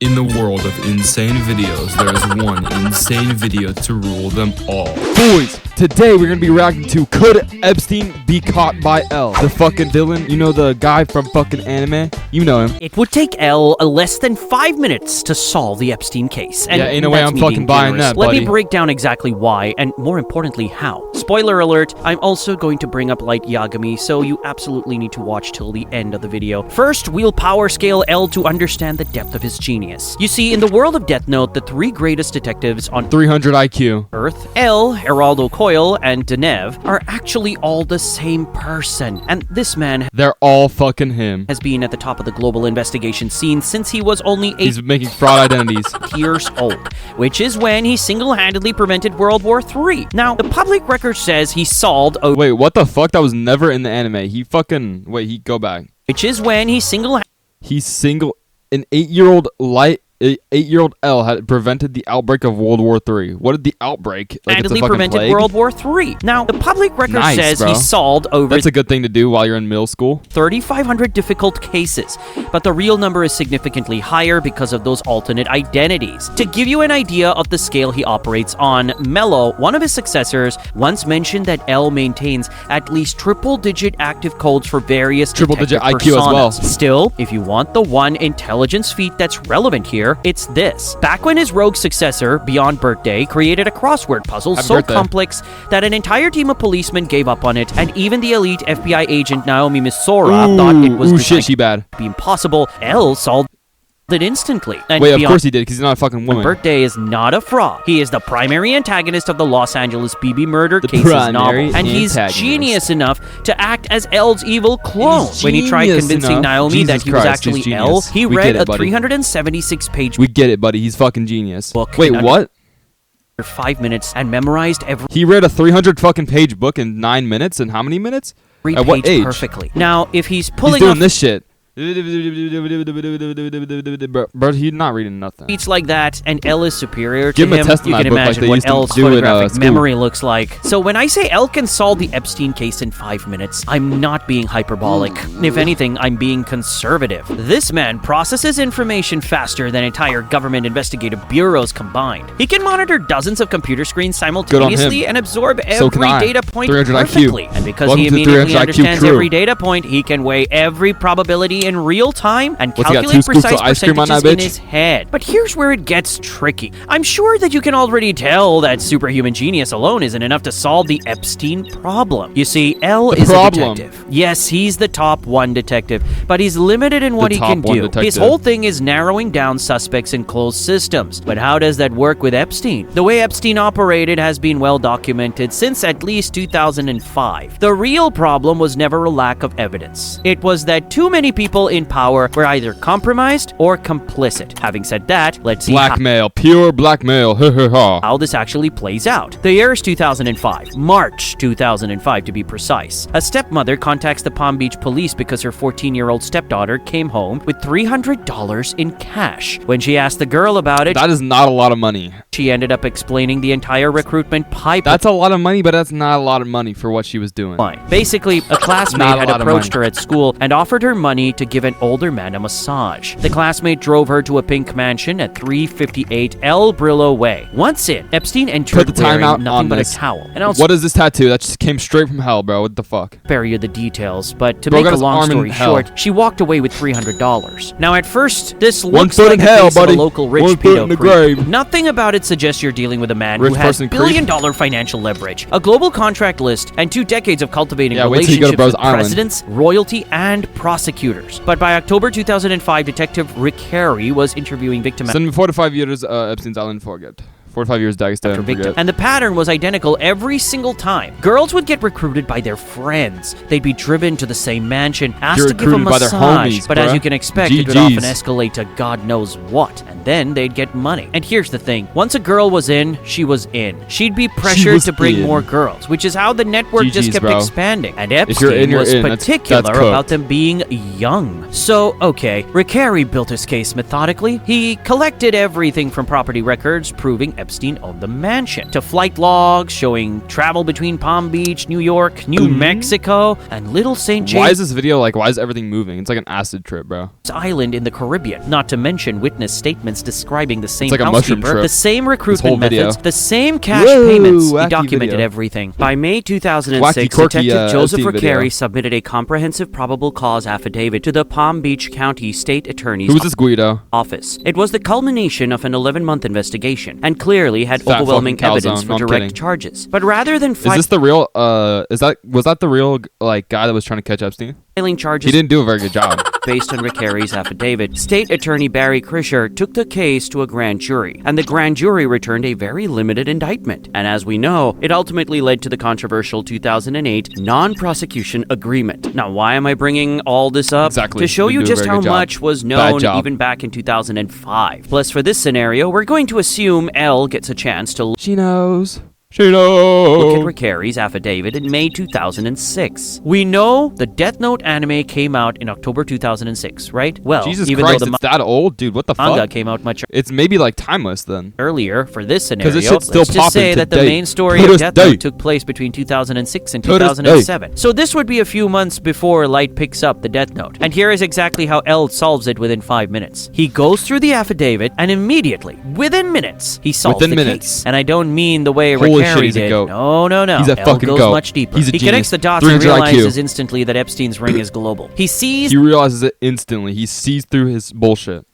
In the world of insane videos, there is one insane video to rule them all. Boys, today we're gonna be reacting to Could Epstein Be Caught by L? The fucking villain, you know, the guy from fucking anime? You know him. It would take L less than 5 minutes to solve the Epstein case. And yeah, ain't no way I'm fucking buying that, Let buddy. me break down exactly why, and more importantly, how. Spoiler alert, I'm also going to bring up Light Yagami, so you absolutely need to watch till the end of the video. First, we'll power scale L to understand the depth of his genius. You see, in the world of Death Note, the three greatest detectives on 300 IQ. Earth, L, Geraldo Coyle, and Denev, are actually all the same person. And this man They're all fucking him. has been at the top of the global investigation scene since he was only 8 He's making fraud identities. years old, which is when he single-handedly prevented World War III. Now, the public record says he solved Wait, what the fuck? That was never in the anime. He fucking... Wait, he go back. which is when he An 8-year-old L had prevented the outbreak of World War III. What did the outbreak? Like it's a fucking prevented plague? World War III. Now, the public record Nice, says bro. he solved over That's a good thing to do while you're in middle school. 3,500 difficult cases, but the real number is significantly higher because of those alternate identities. To give you an idea of the scale he operates on, Mello, one of his successors, once mentioned that L maintains at least triple-digit active codes for various Triple-digit detective IQ as well. personas. Still, if you want the one intelligence feat that's relevant here, it's this. Back when his rogue successor, Beyond Birthday, created a crossword puzzle Happy so birthday. complex that an entire team of policemen gave up on it, and even the elite FBI agent Naomi Misora thought it was shit, she bad. be impossible. L solved it instantly. And Wait, of Beyond course he did, because he's not a fucking woman. Birthday is not a fraud. He is the primary antagonist of the Los Angeles BB murder cases primary novel, and he's antagonist. genius enough to act as L's evil clone. When he tried genius convincing enough. Naomi that Jesus he was Christ, he's actually L, genius. he We read get it, a buddy. 376-page We get it, buddy. He's fucking genius. book Wait, in what? under 5 minutes and memorized every He read a 300 fucking page book in 9 minutes? In how many minutes? At page what age? perfectly. Now, if he's He's pulling doing off this shit. Bro, he's not reading nothing. feats like that, and L is superior Give to him a him, test on you that can book like imagine they what used to L's do in, photographic school. memory looks like. So when I say L can solve the Epstein case in 5 minutes, I'm not being hyperbolic. If anything, I'm being conservative. This man processes information faster than entire government investigative bureaus combined. He can monitor dozens of computer screens simultaneously and absorb So can every I. data point 300 IQ. perfectly. And because Welcome he to the immediately 300 IQ understands crew. every data point, he can weigh every probability in real time and What's he got, calculate 2 scoops of precise ice cream on that percentages in bitch? his head. But here's where it gets tricky. I'm sure that you can already tell that superhuman genius alone isn't enough to solve the Epstein problem. You see, L is problem. a detective. Yes, he's the top one detective, but he's limited in what he can top one do. His detective. whole thing is narrowing down suspects in closed systems. But how does that work with Epstein? The way Epstein operated has been well documented since at least 2005. The real problem was never a lack of evidence. It was that too many people in power were either compromised or complicit. Having said that, let's see Blackmail. Pure blackmail. how this actually plays out. The year is 2005, March 2005 to be precise. A stepmother contacts the Palm Beach police because her 14-year-old stepdaughter came home with $300 in cash. When she asked the girl about it, That is not a lot of money. she ended up explaining the entire recruitment pipeline. That's a lot of money, but that's not a lot of money for what she was doing. Basically, a classmate Not a had lot of approached money. her at school and offered her money to give an older man a massage. The classmate drove her to a pink mansion at 358 El Brillo Way. Once in, Epstein entered Put the time wearing out nothing on but this. a towel. And I'll What is this tattoo? That just came straight from hell, bro. What the fuck? spare you the details, but to Bro make got a his long arm in story hell. short, she walked away with $300. Now, at first, this One looks foot like in the hell, case of buddy. a local rich One foot in the pedo creep. grave. Nothing about it suggests you're dealing with a man Rich who has person creep. billion-dollar financial leverage, a global contract list, and 2 decades of cultivating Yeah, wait till you go to relationships Bros with Island. presidents, royalty, and prosecutors. But by October 2005, Detective Rick Harry was interviewing victim Send me 4 to 5 years, Epstein's Island, forget. 4 to 5 years, Dagestan, after victim, forget. and the pattern was identical every single time. Girls would get recruited by their friends. They'd be driven to the same mansion, asked You're to give a recruited by their massage, homies, but as bruh. you can expect, it would often GGs. escalate to God knows what, and then they'd get money. And here's the thing, once a girl was in, she was in. She'd be pressured was to bring in. more girls, which is how the network just GGs, kept bro. expanding. And you're Epstein in, you're was in. That's particular cooked. about them being young. So, okay, Rick Harry built his case methodically. He collected everything from property records proving Epstein owned the mansion, to flight logs showing travel between Palm Beach, New York, New Mexico, and Little St. James. Why is this video like, why is everything moving? It's like an acid trip, bro. Island in the Caribbean, not to mention witness statements describing the same like a mushroom housekeeper, trip. the same recruitment whole video. methods, the same cash Whoa, payments. He wacky documented video. everything. By May 2006, Wacky, quirky, Detective Joseph Epstein video. Recarey submitted a comprehensive probable cause affidavit to the Palm Beach County State Attorney's Who is this Guido? office. It was the culmination of an 11-month investigation and clearly had Fat overwhelming fucking evidence calzone. for No, I'm direct kidding. charges. But rather than Is this the real, was that the real, like, guy that was trying to catch Epstein? filing charges He didn't do a very good job. based on Recarey's affidavit, State Attorney Barry Krischer took the case to a grand jury, and the grand jury returned a very limited indictment. And as we know, it ultimately led to the controversial 2008 non-prosecution agreement. Now, why am I bringing all this up? Exactly. To show Didn't you do a just very how good job. much was Bad known job. even back in 2005. Plus, for this scenario, we're going to assume Elle gets a chance to She knows. She look knows. at Recarey's affidavit in May 2006. We know the Death Note anime came out in October 2006, right? Well, Jesus even Christ, though the it's that old? Dude, what the manga fuck? came out much It's maybe like timeless then. earlier for this scenario, it should still let's just pop say in that the today. main story To of this Death day. Note took place between 2006 and To this 2007. So this would be a few months before Light picks up the Death Note. And here is exactly how L solves it within 5 minutes. He goes through the affidavit and immediately, within minutes, he solves Within the minutes. case. And I don't mean the way Holy Recarey shit, he's a did. goat. No. He's a L fucking goes goat. much deeper. He's a He genius. connects the dots and 300 IQ. realizes instantly that Epstein's ring is global. He sees He realizes it instantly. He sees through his bullshit.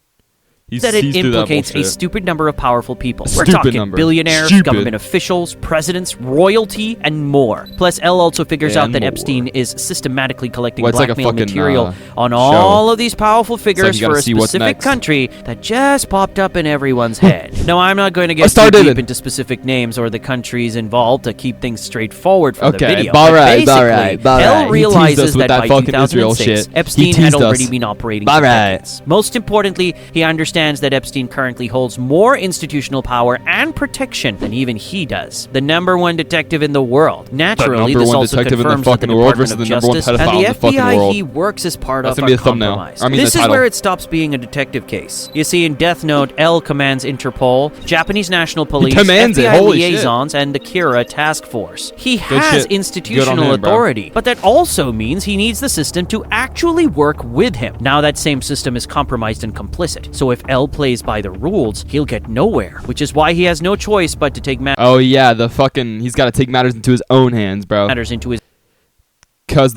He that it sees through that implicates a bullshit. stupid number of powerful people. We're Stupid talking number. billionaires, Stupid. government officials, presidents, royalty, and more. Plus, Elle also figures out And that more. Epstein is systematically collecting Well, it's like a blackmail fucking, material on show. all of these powerful figures you gotta for a see what's specific next. country that just popped up in everyone's head. No, I'm not going to get too started deep it. into specific names or the countries involved to keep things straightforward for the Okay, video. alright, But alright, basically, alright. Elle He teased realizes us with that that by fucking Israel 2006, shit. Epstein He had teased already us. been operating for Alright. decades. Most importantly, he understands that Epstein currently holds more institutional power and protection than even he does. The #1 detective in the world. Naturally, number this one also detective in the confirms that the fucking world Department versus of the number one Justice and pedophile the in the fucking FBI world. he works as part That's of gonna are be a thumbnail. compromised. I mean, This the is title. where it stops being a detective case. You see, in Death Note, Elle commands Interpol, Japanese National Police, commands it. FBI Holy shit. liaisons, and the Kira task force. He Good has shit. institutional Good on him, bro. authority, but that also means he needs the system to actually work with him. Now that same system is compromised and complicit. So if L plays by the rules, he'll get nowhere, which is why he has no choice but to take Oh yeah, he's got to take matters into his own hands, bro. matters into his Cause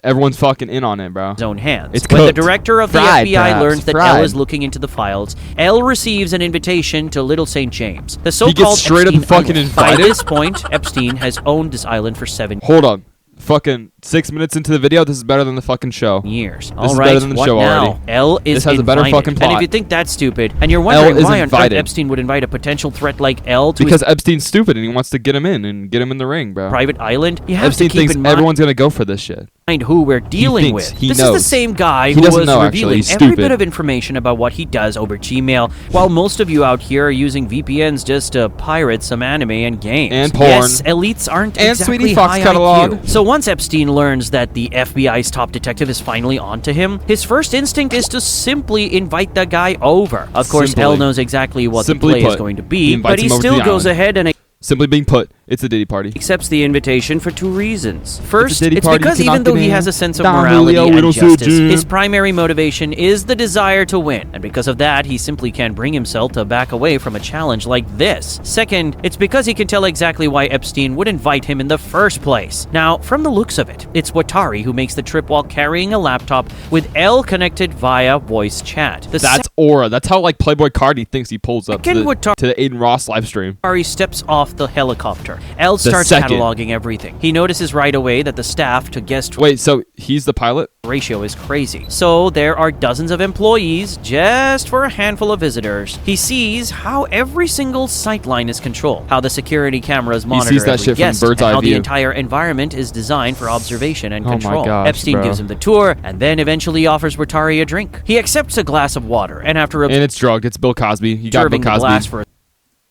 everyone's fucking in on it, bro. own hands. It's When the cooked. director of Fried, the FBI perhaps. learns that Fried. Elle is looking into the files, Elle receives an invitation to Little St. James. The gets so-called straight up Epstein fucking Island. By invited? this point, Epstein has owned this island for 7 Hold on. Fucking 6 minutes into the video, this is better than the fucking show. years. is All better right, than the what show now? already. Elle is This has a better invited. fucking And if plot. you think that's stupid, and you're wondering is why on earth invited. Epstein would invite a potential threat like Elle to Because his Epstein's stupid and he wants to get him in and get him in the ring, bro. private island, you have Epstein to keep thinks in mind everyone's gonna go for this shit. who we're dealing thinks, with. he This is knows. the same guy He who doesn't was know, actually. revealing He's every stupid. bit of information about what he does over Gmail, while most of you out here are using VPNs just to pirate some anime and games. And porn. Yes, elites aren't And exactly Sweetie Fox high catalog. IQ. So once Epstein learns that the FBI's top detective is finally onto him, his first instinct is to simply invite the guy over. Of course, Simply. Elle knows exactly what the Simply play is put, going to he be, invites but he him over to still the goes island. ahead and Simply being put, it's a Diddy party. accepts the invitation for 2 reasons. First, Diddy it's party, because you even cannot though he deny. has a sense of Don morality Julio, we and don't see justice, Jim. his primary motivation is the desire to win. And because of that, he simply can't bring himself to back away from a challenge like this. Second, it's because he can tell exactly why Epstein would invite him in the first place. Now, from the looks of it, it's Watari who makes the trip while carrying a laptop with Elle connected via voice chat. The That's aura. That's how like Playboy Cardi thinks he pulls up to Second would talk- the Aiden Ross live stream. Watari steps off the helicopter. Elle starts second. cataloging everything. He notices right away that the staff to guest Wait, so he's the pilot? ratio is crazy. So there are dozens of employees just for a handful of visitors. He sees how every single sight line is controlled, how the security cameras monitor sees that every shit from guest, bird's and eye how the view. entire environment is designed for observation and Oh my control. gosh, Epstein bro. gives him the tour and then eventually offers Watari a drink. He accepts a glass of water, and after And it's drugged. It's Bill Cosby. You got Bill observing the glass Cosby. for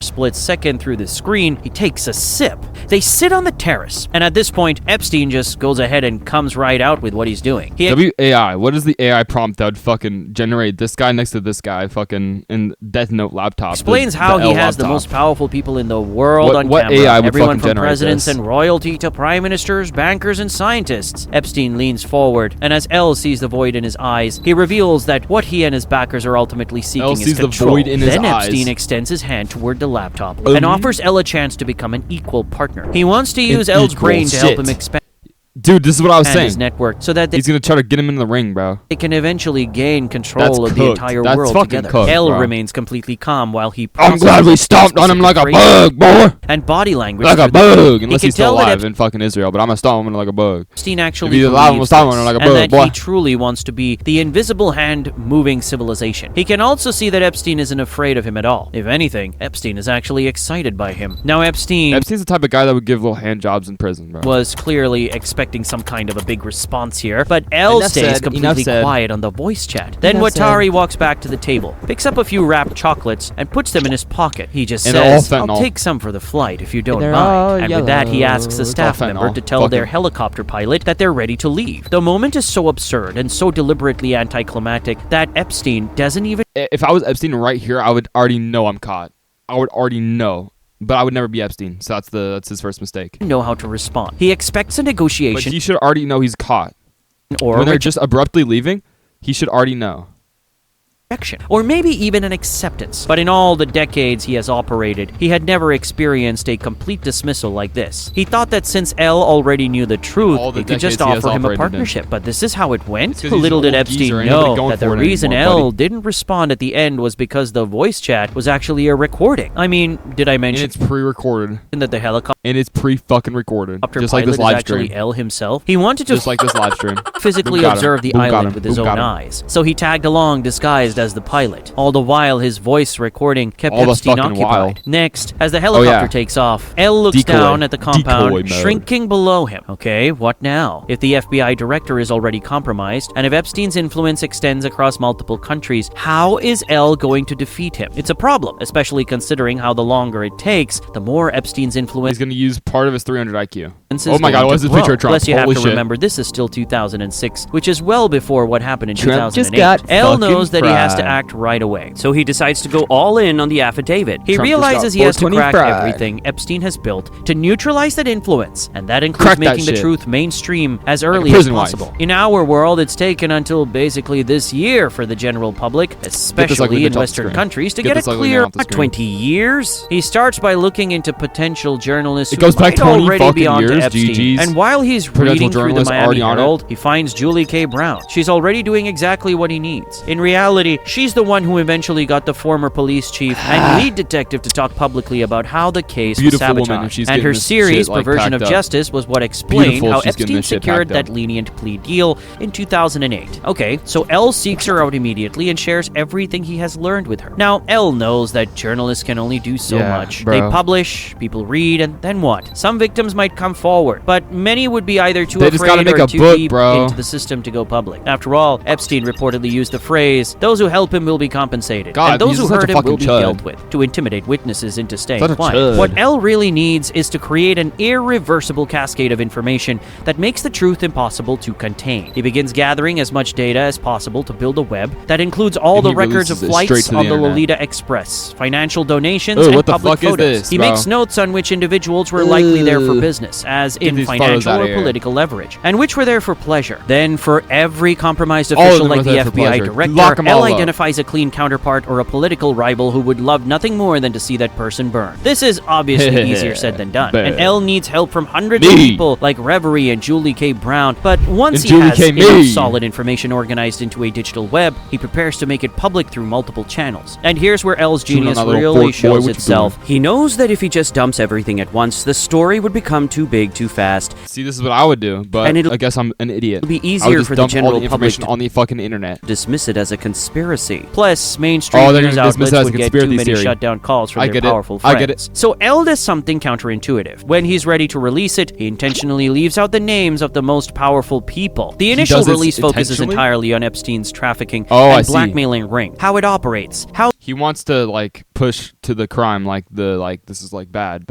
split second through the screen, he takes a sip. They sit on the terrace, and at this point, Epstein just goes ahead and comes right out with what he's doing. WAI, what is the AI prompt that would fucking generate this guy next to this guy fucking in Death Note laptop? Explains how he has the most powerful people in the world on what camera. AI would Everyone fucking from generate presidents this? and royalty to prime ministers, bankers, and scientists. Epstein leans forward, and as L sees the void in his eyes, he reveals that what he and his backers are ultimately seeking L is sees the control. void in his Then eyes. Epstein extends his hand toward the laptop and offers L a chance to become an equal partner. He wants to use L's brain to help him expand Dude, this is what I was saying. his network so that He's gonna try to get him in the ring, bro. they can eventually gain control That's of the cooked. entire That's world fucking together. cooked, L bro. remains completely calm while he I'm glad we stomped on him like a bug, boy. and body language Like for a the- bug, He unless can he's still tell that alive in fucking Israel. But I'm gonna stomp him like a bug. Epstein actually If he's alive, I'm gonna believes stomp this, him like a and bug, that boy. he truly wants to be the invisible hand moving civilization. He can also see that Epstein isn't afraid of him at all. If anything, Epstein is actually excited by him. Now Epstein's the type of guy that would give little hand jobs in prison, bro. was clearly expecting some kind of a big response here, but L Enough stays said, completely enough said. quiet on the voice chat. Then Enough Watari said. walks back to the table, picks up a few wrapped chocolates, and puts them in his pocket. He just And they're all says, I'll fentanyl. take some for the flight if you don't They're all mind. And with that, he yellow. asks a It's staff all member fentanyl. to tell Fuck their it. helicopter pilot that they're ready to leave. The moment is so absurd and so deliberately anticlimactic that Epstein doesn't even If I was Epstein right here, I would already know I'm caught. I would already know. But I would never be Epstein, so that's his first mistake. know how to respond. He expects a But negotiation he should already know he's caught. or When they're just abruptly leaving, he should already know. rejection, or maybe even an acceptance. But in all the decades he has operated, he had never experienced a complete dismissal like this. He thought that since L already knew the truth, All the he could just decades he has offer him a operated in. partnership. But this is how it went? 'cause he's Little an did old Epstein geezer, ain't nobody know going that the for it reason anymore, L buddy. didn't respond at the end was because the voice chat was actually a recording. I mean, did I And mention it's pre-recorded. that the helicopter And it's pre-fucking recorded. Just like pilot this live is actually stream. L himself? He wanted to Just like this live stream. physically Boom, got him. observe the Boom, got island him. with his Boom, own got him. eyes. So he tagged along disguised as the pilot. All the while, his voice recording kept All the Epstein fucking occupied. while. Next, as the helicopter yeah. takes off, L looks Decoy. down at the Decoy compound, mode. shrinking below him. Okay, what now? If the FBI director is already compromised, and if Epstein's influence extends across multiple countries, how is L going to defeat him? It's a problem, especially considering how the longer it takes, the more Epstein's influence He's gonna use part of his 300 IQ. is Oh my going god, to what's this grow. picture of Trump? Plus, you have Holy to shit. remember this is still 2006, which is well before what happened in Trump just 2008. got L fucking knows that he has to fried. act right away. So he decides to go all in on the affidavit. He Trump just realizes got he has to 420 crack fried. everything Epstein has built to neutralize that influence, and that includes Crack that making the shit. truth mainstream as early as prison wife. possible. In our world, it's taken until basically this year for the general public, especially bitch in off the Western screen. countries, to Get get this a ugly clear man off the screen. 20 years. He starts by looking into potential journalists It who goes back might 20 already fucking be on to years, Epstein. GGs. And while he's Potential reading through the journalists Miami already on it. Herald, he finds Julie K. Brown. She's already doing exactly what he needs. In reality, she's the one who eventually got the former police chief and lead detective to talk publicly about how the case Beautiful was woman, sabotaged. if she's And getting her this series, shit, like, Perversion of packed up. Justice, was what explained Beautiful how if she's getting Epstein this shit secured packed up. that lenient plea deal in 2008. Okay, so L seeks her out immediately and shares everything he has learned with her. Now, L knows that journalists can only do so Yeah, much. bro. They publish, people read, and then what? Some victims might come forward, but many would be either too They just gotta afraid make or a too book, deep bro. into the system to go public. After all, Epstein reportedly used the phrase, "Those who help him will be compensated, God, and those he's who such hurt a him will fucking be chud. dealt with," to intimidate witnesses into staying Such a quiet. chud. What L really needs is to create an irreversible cascade of information that makes the truth impossible to contain. He begins gathering as much data as possible to build a web that includes all And the he records of releases it straight flights to the on the internet. Lolita Express, financial donations, Ooh, and what the public fuck is photos. this, He bro? makes notes on which individuals were likely there for Ugh. business, as Get in these photos financial outta or here. political leverage, and which were there for pleasure. Then, for every compromised All of official them like were the there for FBI pleasure. director, Lock 'em L all up. identifies a clean counterpart or a political rival who would love nothing more than to see that person burn. This is obviously easier said than done, and L needs help from hundreds of Me. people like Reverie and Julie K. Brown, but once And he Julie has K. enough Me. solid information organized into a digital web, he prepares to make it public through multiple channels. And here's where L's Chewing on genius that little really fork, boy, shows what you itself. He knows that if he just dumps everything at once, the story would become too big too fast. See, this is what I would do, but And it'll I guess I'm an idiot. be I would easier just for the dump all general the public information on the fucking internet. to dismiss it as a conspiracy conspiracy. Plus, mainstream Oh, they're news gonna dismiss outlets it as a would get too conspiracy many theory. shutdown calls from I their get it. powerful I friends. get it. So L does something counterintuitive. When he's ready to release it, he intentionally leaves out the names of the most powerful people. The initial does this release focuses intentionally? entirely on Epstein's trafficking I and see. blackmailing ring, how it operates, how He wants to like push to the crime, like this is like bad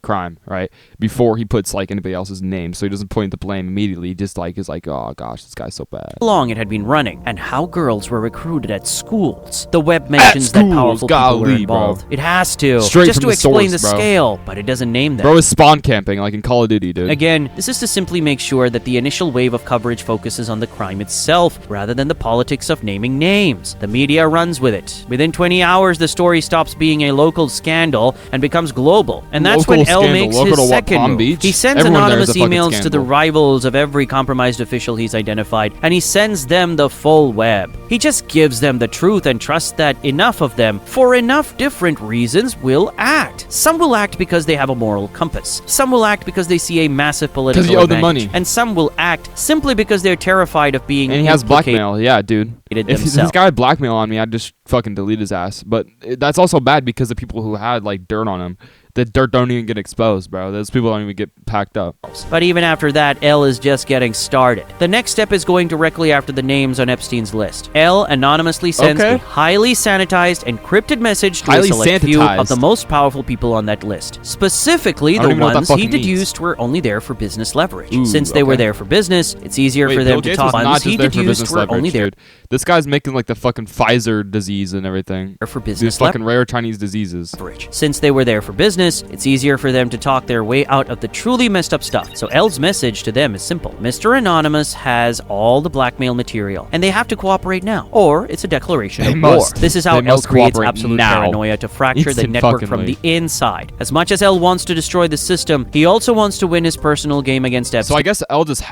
crime, right? Before he puts like anybody else's name, so he doesn't point the blame immediately. He just like is like, oh gosh, this guy's so bad. long it had been running, and how girls were recruited at schools. The web mentions that schools, powerful people were golly, bro. involved. It has to, Straight just from to the explain source, the bro. scale, but it doesn't name them. Bro is spawn camping like in Call of Duty, dude. Again, this is to simply make sure that the initial wave of coverage focuses on the crime itself, rather than the politics of naming names. The media runs with it. Within 20 hours, the story stops being a local scandal and becomes global. And that's Local when L scandal. makes Local his to what, second Palm move. Beach? He sends Everyone there is anonymous a fucking emails to the scandal. rivals of every compromised official he's identified, and he sends them the full web. He just gives them the truth and trusts that enough of them, for enough different reasons, will act. Some will act because they have a moral compass. Some will act because they see a massive political 'Cause you owe them advantage. money. And some will act simply because they're terrified of being And he has implicated blackmail, yeah, dude. If this themselves. guy had blackmail on me, I'd just fucking delete his ass. But that's also bad because the people who had like dirt on him, the dirt don't even get exposed, bro. Those people don't even get packed up. But even after that, L is just getting started. The next step is going directly after the names on Epstein's list. L anonymously sends Okay. a highly sanitized, encrypted message to Highly a select few sanitized. of the most powerful people on that list. Specifically, I don't the even know what that ones he fucking means. deduced were only there for business leverage. Ooh, Since they were okay. there for business, it's easier Wait, for Bill them to Gates talk. was not Ones he just there for deduced business were only leverage, there dude. This guy's making like the fucking Pfizer disease and everything. for These business fucking rare Chinese diseases. leverage. Since they were there for business, it's easier for them to talk their way out of the truly messed up stuff. So L's message to them is simple. Mr. Anonymous has all the blackmail material, and they have to cooperate now, or it's a declaration They of must. war. This is how They L must creates cooperate absolute now. paranoia to fracture the network from the Instant-fucking-ly. inside. As much as L wants to destroy the system, he also wants to win his personal game against Epstein. So I guess L just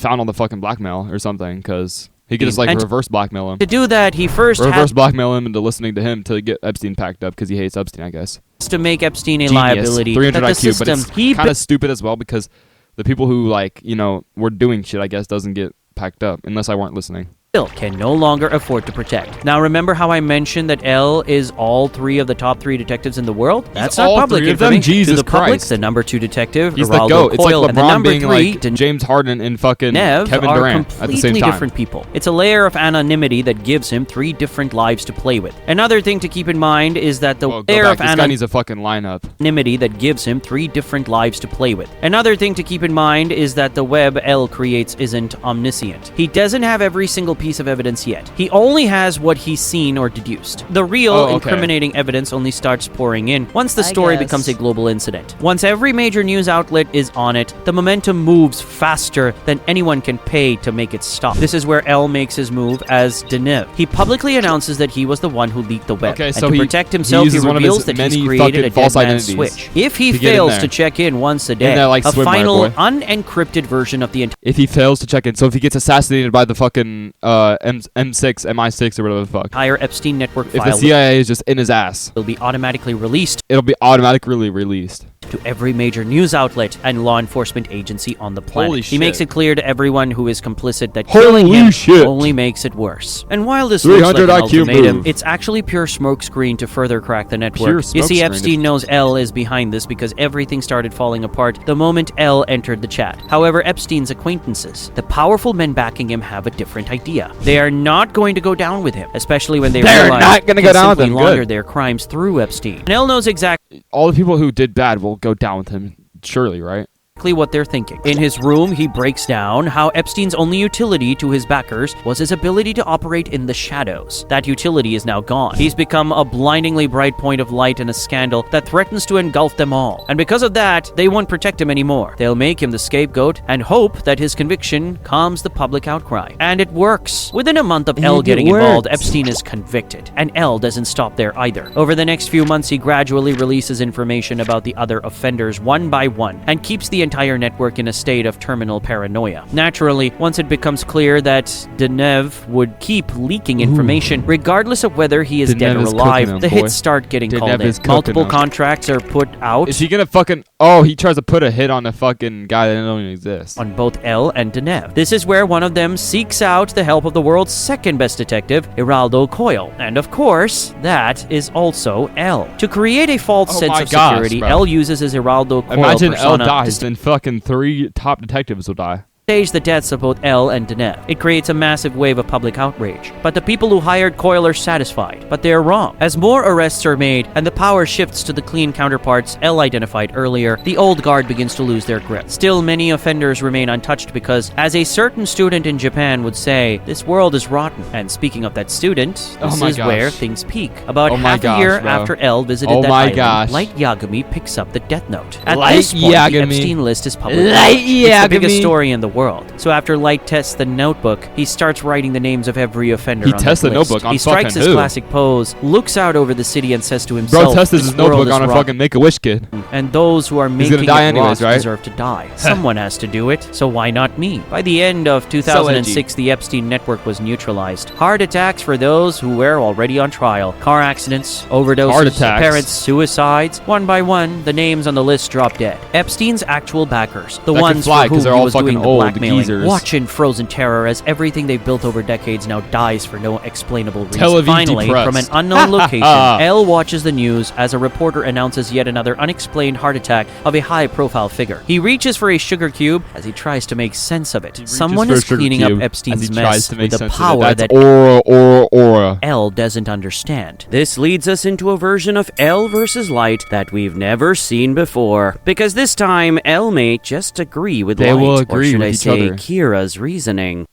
found all the fucking blackmail or something, because he could just like And reverse blackmail him. to do that, he first Reverse has blackmail him into listening to him to get Epstein packed up because he hates Epstein, I guess. to make Epstein a Genius. liability. 300 that the IQ, system but he it's kind of stupid as well because the people who like, you know, were doing shit, I guess, doesn't get packed up unless I weren't listening. can no longer afford to protect. Now, remember how I mentioned that L is all three of the top 3 detectives in the world? That's not all public 3 of them? information. Jesus to the public, Christ. the number 2 detective, He's the Geraldo GOAT. It's like Coyle, and the LeBron number being 3, like James Harden and fucking Nev Kevin are Durant at the completely same time. different people. It's a layer of anonymity that gives him 3 different lives to play with. Another thing to keep in mind is that the Oh, go layer back. of This guy needs a fucking lineup. anonymity that gives him 3 different lives to play with. Another thing to keep in mind is that the web L creates isn't omniscient. He doesn't have every single piece of evidence yet. He only has what he's seen or deduced. The real incriminating evidence only starts pouring in once the story becomes a global incident. Once every major news outlet is on it, the momentum moves faster than anyone can pay to make it stop. This is where L makes his move as Denev. He publicly announces that he was the one who leaked the web. Okay, and so to he protect himself, he uses one of his reveals that he's many created a fucking false dead man's identities switch. If he to get in fails there. to check in once a day, there like a swimwear, final boy. unencrypted version of the entire If he fails to check in, so if he gets assassinated by the fucking M6, MI6 or whatever the fuck, Epstein network if the file CIA is just in his ass, will be automatically released it'll be automatically released. to every major news outlet and law enforcement agency on the planet. Holy He makes shit. it clear to everyone who is complicit that Holy killing him shit. only makes it worse. And while this looks like 300 an IQ ultimatum, move. it's actually pure smokescreen to further crack the network. Pure You see, smokescreen. Epstein knows L is behind this because everything started falling apart the moment L entered the chat. However, Epstein's acquaintances, the powerful men backing him, have a different idea. They are not going to go down with him, especially when they They're realize not gonna he go down with simply him. Good. laundered their crimes through Epstein. And L knows exactly All the people who did bad will go down with him, surely, right? what they're thinking. In his room, he breaks down how Epstein's only utility to his backers was his ability to operate in the shadows. That utility is now gone. He's become a blindingly bright point of light in a scandal that threatens to engulf them all. And because of that, they won't protect him anymore. They'll make him the scapegoat and hope that his conviction calms the public outcry. And it works. Within a month of L getting involved, Epstein is convicted. And L doesn't stop there either. Over the next few months, he gradually releases information about the other offenders one by one and keeps the entire network in a state of terminal paranoia. Naturally, once it becomes clear that Denev would keep leaking information, regardless of whether he is dead or alive, the hits start getting called in. Multiple contracts are put out. Is he gonna fucking... Oh, he tries to put a hit on the fucking guy that don't even exist. On both El and Denev. This is where one of them seeks out the help of the world's second best detective, Geraldo Coyle. And of course, that is also El. To create a false sense of security, El uses his Geraldo Coyle Imagine El persona dies, then fucking 3 top detectives will die. stage the deaths of both El and Denev. It creates a massive wave of public outrage. But the people who hired Coyle are satisfied. But they're wrong. As more arrests are made and the power shifts to the clean counterparts El identified earlier, the old guard begins to lose their grip. Still, many offenders remain untouched because, as a certain student in Japan would say, this world is rotten. And speaking of that student, this is where things peak. About half a year after El visited that island, Light Yagami picks up the Death Note. At this point, the Epstein list is public. It's the biggest story in the world. So after Light tests the notebook, he starts writing the names of every offender on the list. He tests the notebook on He strikes his classic pose, looks out over the city and says to himself, bro, tests his notebook on a fucking Make-A-Wish kid. And those who are making it anyways, right? deserve to die. Someone has to do it, so why not me? By the end of 2006, the Epstein network was neutralized. Heart attacks for those who were already on trial. Car accidents, overdoses, parents, suicides. One by one, the names on the list drop dead. Epstein's actual backers, the ones for whom he was doing the blackmailing, watch in frozen terror as everything they've built over decades now dies for no explainable reason. Finally, from an unknown location, El watches the news as a reporter announces yet another unexplained heart attack of a high-profile figure. He reaches for a sugar cube as he tries to make sense of it. Someone is cleaning up Epstein's mess with a power that aura. El doesn't understand. This leads us into a version of El versus Light that we've never seen before. Because this time, El may just agree with Light. Will agree or should with I each say, other. Kira's reasoning.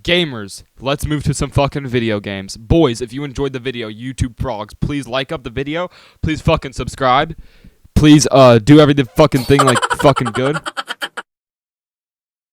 Gamers, let's move to some fucking video games. Boys, if you enjoyed the video, YouTube frogs, please like up the video. Please fucking subscribe. Please do everything fucking thing like fucking good.